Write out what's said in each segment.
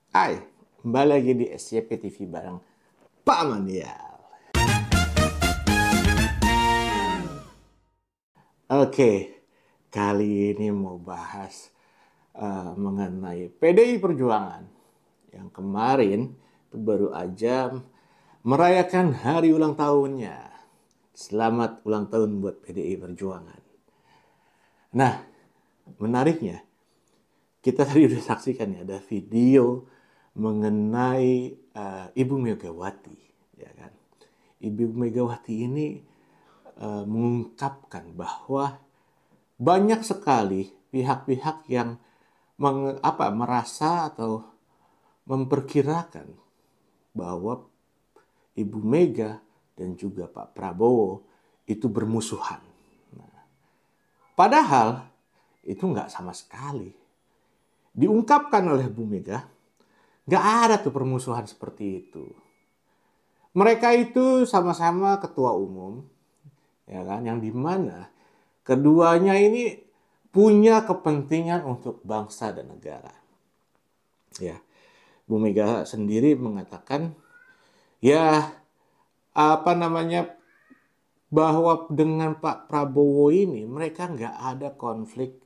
Hai, kembali lagi di SCP TV bareng Pak Mandial. Oke, kali ini mau bahas mengenai PDI Perjuangan yang kemarin itu baru aja merayakan hari ulang tahunnya. Selamat ulang tahun buat PDI Perjuangan. Nah, menariknya, kita tadi udah saksikan ya, ada video mengenai Ibu Megawati, ya kan? Ibu Megawati ini mengungkapkan bahwa banyak sekali pihak-pihak yang merasa atau memperkirakan bahwa Ibu Mega dan juga Pak Prabowo itu bermusuhan. Padahal itu nggak sama sekali. Diungkapkan oleh Bu Mega, nggak ada tuh permusuhan seperti itu. Mereka itu sama-sama ketua umum, ya kan, yang dimana keduanya ini punya kepentingan untuk bangsa dan negara. Ya, Bu Mega sendiri mengatakan, ya apa namanya, bahwa dengan Pak Prabowo ini mereka nggak ada konflik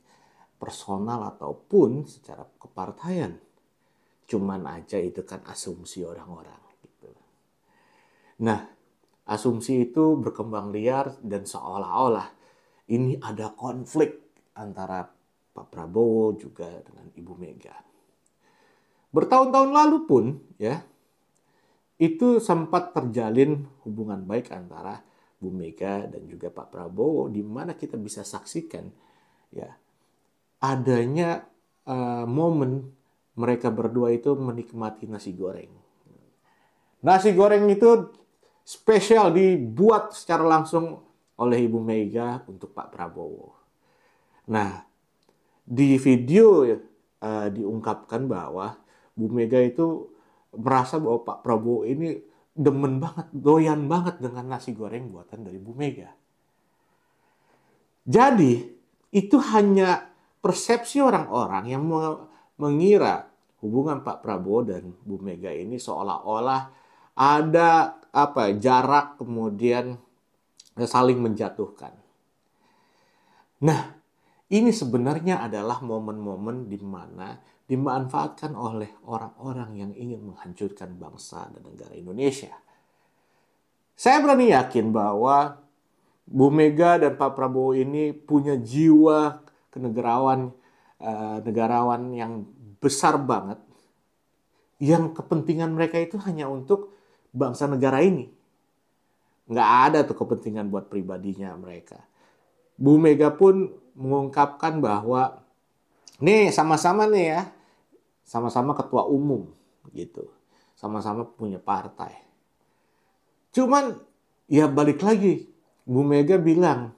personal ataupun secara kepartaian. Cuman aja itu kan asumsi orang-orang. Gitu. Nah, asumsi itu berkembang liar dan seolah-olah ini ada konflik antara Pak Prabowo juga dengan Ibu Mega. Bertahun-tahun lalu pun ya itu sempat terjalin hubungan baik antara Bu Mega dan juga Pak Prabowo di mana kita bisa saksikan ya adanya momen mereka berdua itu menikmati nasi goreng. Nasi goreng itu spesial dibuat secara langsung oleh Ibu Mega untuk Pak Prabowo. Nah, di video diungkapkan bahwa Bu Mega itu merasa bahwa Pak Prabowo ini demen banget, doyan banget dengan nasi goreng buatan dari Bu Mega. Jadi, itu hanya persepsi orang-orang yang mengira hubungan Pak Prabowo dan Bu Mega ini seolah-olah ada jarak kemudian saling menjatuhkan. Nah, ini sebenarnya adalah momen-momen di mana dimanfaatkan oleh orang-orang yang ingin menghancurkan bangsa dan negara Indonesia. Saya berani yakin bahwa Bu Mega dan Pak Prabowo ini punya jiwa kenegarawan, negarawan yang besar banget, yang kepentingan mereka itu hanya untuk bangsa negara ini. Nggak ada tuh kepentingan buat pribadinya mereka. Bu Mega pun mengungkapkan bahwa nih sama-sama nih ya, sama-sama ketua umum gitu, sama-sama punya partai. Cuman ya balik lagi, Bu Mega bilang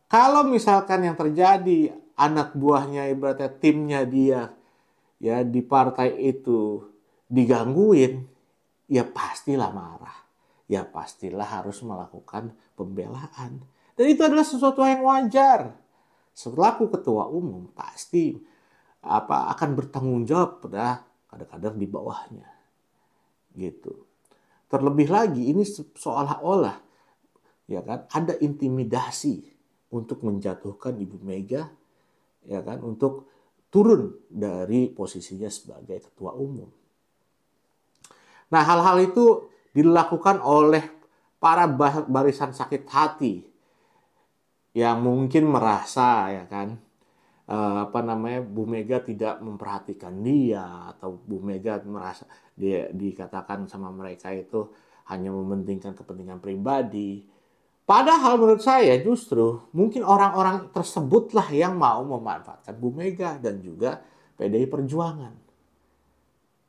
kalau misalkan yang terjadi anak buahnya ibaratnya timnya dia ya di partai itu digangguin, ya pastilah marah, ya pastilah harus melakukan pembelaan. Dan itu adalah sesuatu yang wajar. Selaku ketua umum pasti akan bertanggung jawab pada kader-kader di bawahnya. Gitu. Terlebih lagi ini seolah-olah ya kan ada intimidasi untuk menjatuhkan Ibu Mega ya kan untuk turun dari posisinya sebagai ketua umum. Nah, hal-hal itu dilakukan oleh para barisan sakit hati yang mungkin merasa ya kan Bu Mega tidak memperhatikan dia atau Bu Mega merasa dia dikatakan sama mereka itu hanya mementingkan kepentingan pribadi. Padahal menurut saya justru mungkin orang-orang tersebutlah yang mau memanfaatkan Bu Mega dan juga PDI Perjuangan.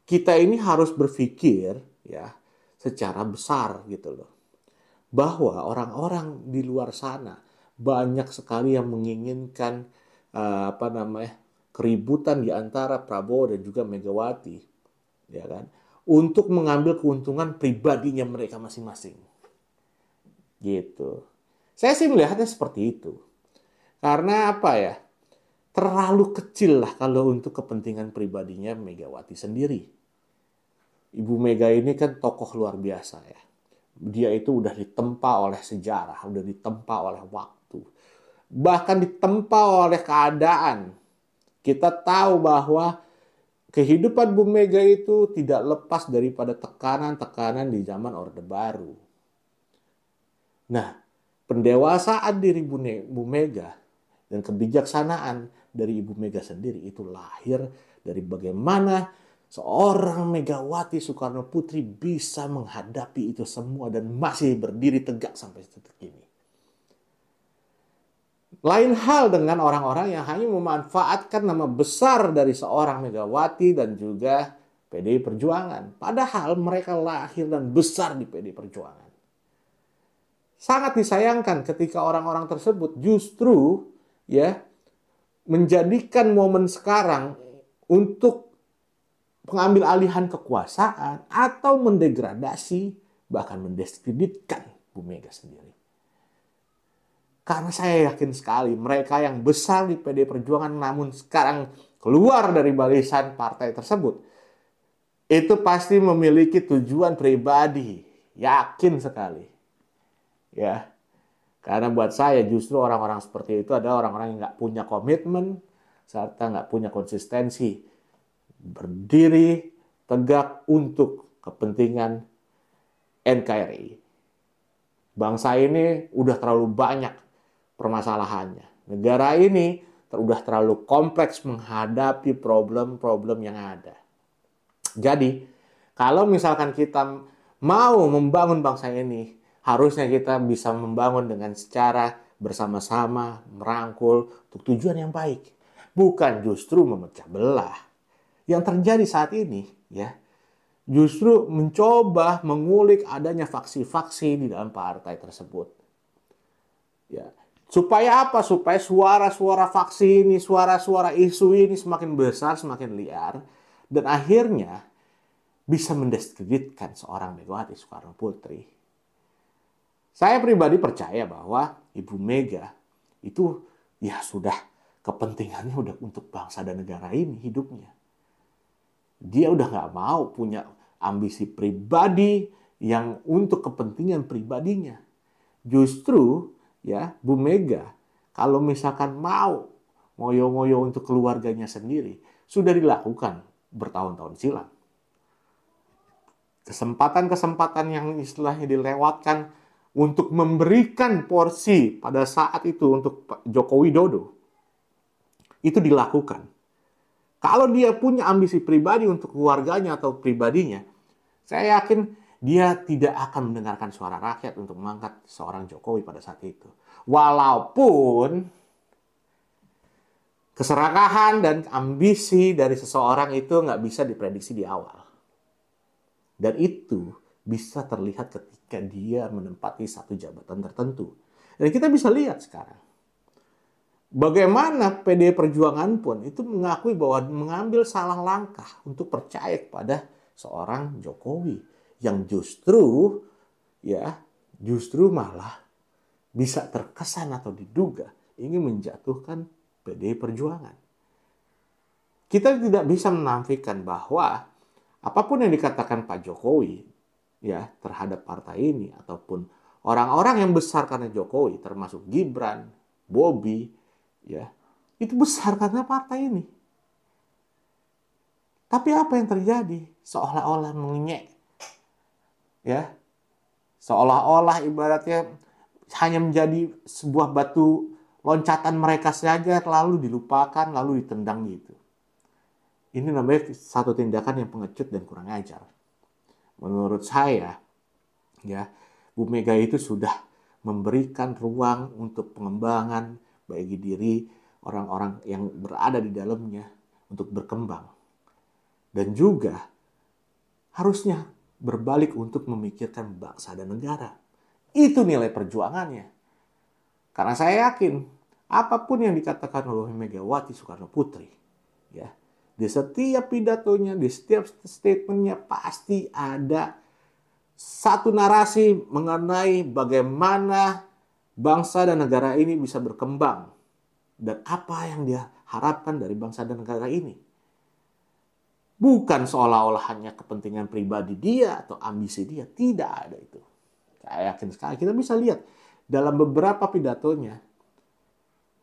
Kita ini harus berpikir ya secara besar gitu loh. Bahwa orang-orang di luar sana banyak sekali yang menginginkan keributan di antara Prabowo dan juga Megawati, ya kan, untuk mengambil keuntungan pribadinya mereka masing-masing, gitu. Saya sih melihatnya seperti itu, karena apa ya, terlalu kecil lah kalau untuk kepentingan pribadinya Megawati sendiri, Ibu Mega ini kan tokoh luar biasa ya. Dia itu udah ditempa oleh sejarah, udah ditempa oleh waktu, bahkan ditempa oleh keadaan. Kita tahu bahwa kehidupan Bu Mega itu tidak lepas daripada tekanan-tekanan di zaman Orde Baru. Nah, pendewasaan diri Bu Mega dan kebijaksanaan dari Ibu Mega sendiri itu lahir dari bagaimana seorang Megawati Soekarno Putri bisa menghadapi itu semua dan masih berdiri tegak sampai detik ini. Lain hal dengan orang-orang yang hanya memanfaatkan nama besar dari seorang Megawati dan juga PDI Perjuangan. Padahal mereka lahir dan besar di PDI Perjuangan. Sangat disayangkan ketika orang-orang tersebut justru ya menjadikan momen sekarang untuk pengambil alihan kekuasaan atau mendegradasi bahkan mendiskreditkan Bu Mega sendiri. Karena saya yakin sekali mereka yang besar di PDI Perjuangan namun sekarang keluar dari barisan partai tersebut itu pasti memiliki tujuan pribadi, yakin sekali. Ya, karena buat saya justru orang-orang seperti itu adalah orang-orang yang nggak punya komitmen serta nggak punya konsistensi berdiri tegak untuk kepentingan NKRI. Bangsa ini udah terlalu banyak permasalahannya. Negara ini udah terlalu kompleks menghadapi problem-problem yang ada. Jadi, kalau misalkan kita mau membangun bangsa ini, harusnya kita bisa membangun dengan secara bersama-sama, merangkul untuk tujuan yang baik. Bukan justru memecah belah. Yang terjadi saat ini, ya, justru mencoba mengulik adanya faksi-faksi di dalam partai tersebut. Ya, supaya apa? Supaya suara-suara faksi ini, suara-suara isu ini semakin besar, semakin liar, dan akhirnya bisa mendiskreditkan seorang Megawati Soekarno Putri. Saya pribadi percaya bahwa Ibu Mega itu ya sudah kepentingannya udah untuk bangsa dan negara ini hidupnya. Dia udah nggak mau punya ambisi pribadi yang untuk kepentingan pribadinya. Justru ya Bu Mega kalau misalkan mau ngoyo-ngoyo untuk keluarganya sendiri sudah dilakukan bertahun-tahun silam. Kesempatan-kesempatan yang istilahnya dilewatkan untuk memberikan porsi pada saat itu untuk Pak Joko Widodo itu dilakukan. Kalau dia punya ambisi pribadi untuk keluarganya atau pribadinya, saya yakin dia tidak akan mendengarkan suara rakyat untuk mengangkat seorang Jokowi pada saat itu. Walaupun keserakahan dan ambisi dari seseorang itu nggak bisa diprediksi di awal. Dan itu bisa terlihat ketika dia menempati satu jabatan tertentu. Dan kita bisa lihat sekarang. Bagaimana PDI Perjuangan pun itu mengakui bahwa mengambil salah langkah untuk percaya kepada seorang Jokowi. Yang justru malah bisa terkesan atau diduga ingin menjatuhkan PDI Perjuangan. Kita tidak bisa menafikan bahwa apapun yang dikatakan Pak Jokowi ya terhadap partai ini ataupun orang-orang yang besar karena Jokowi termasuk Gibran, Bobi ya, itu besar karena partai ini. Tapi apa yang terjadi? Seolah-olah mengenyek. Ya. Seolah-olah ibaratnya hanya menjadi sebuah batu loncatan mereka saja lalu dilupakan, lalu ditendang gitu. Ini namanya satu tindakan yang pengecut dan kurang ajar. Menurut saya, ya, Bu Mega itu sudah memberikan ruang untuk pengembangan bagi diri orang-orang yang berada di dalamnya untuk berkembang. Dan juga harusnya berbalik untuk memikirkan bangsa dan negara. Itu nilai perjuangannya. Karena saya yakin apapun yang dikatakan oleh Megawati Soekarno Putri, ya, di setiap pidatonya, di setiap statementnya pasti ada satu narasi mengenai bagaimana bangsa dan negara ini bisa berkembang dan apa yang dia harapkan dari bangsa dan negara ini. Bukan seolah-olah hanya kepentingan pribadi dia atau ambisi dia. Tidak ada itu. Saya yakin sekali. Kita bisa lihat dalam beberapa pidatonya,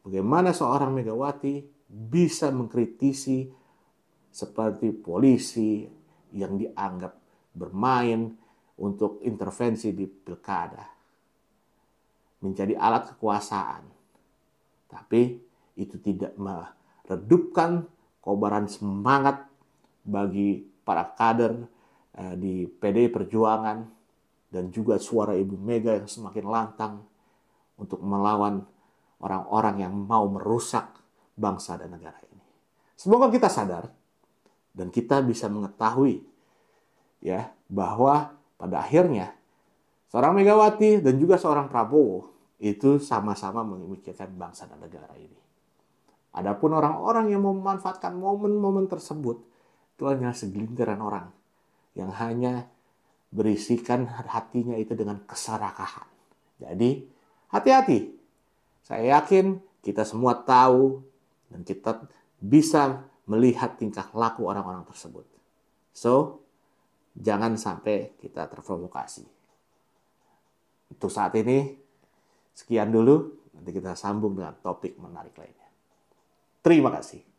bagaimana seorang Megawati bisa mengkritisi seperti polisi yang dianggap bermain untuk intervensi di pilkada, menjadi alat kekuasaan. Tapi itu tidak meredupkan kobaran semangat bagi para kader di PDI Perjuangan dan juga suara Ibu Mega yang semakin lantang untuk melawan orang-orang yang mau merusak bangsa dan negara ini. Semoga kita sadar dan kita bisa mengetahui ya bahwa pada akhirnya seorang Megawati dan juga seorang Prabowo itu sama-sama memikirkan bangsa dan negara ini. Adapun orang-orang yang memanfaatkan momen-momen tersebut itu hanya segelintiran orang yang hanya berisikan hatinya itu dengan keserakahan. Jadi, hati-hati. Saya yakin kita semua tahu dan kita bisa melihat tingkah laku orang-orang tersebut. So, jangan sampai kita terprovokasi. Untuk saat ini, sekian dulu. Nanti kita sambung dengan topik menarik lainnya. Terima kasih.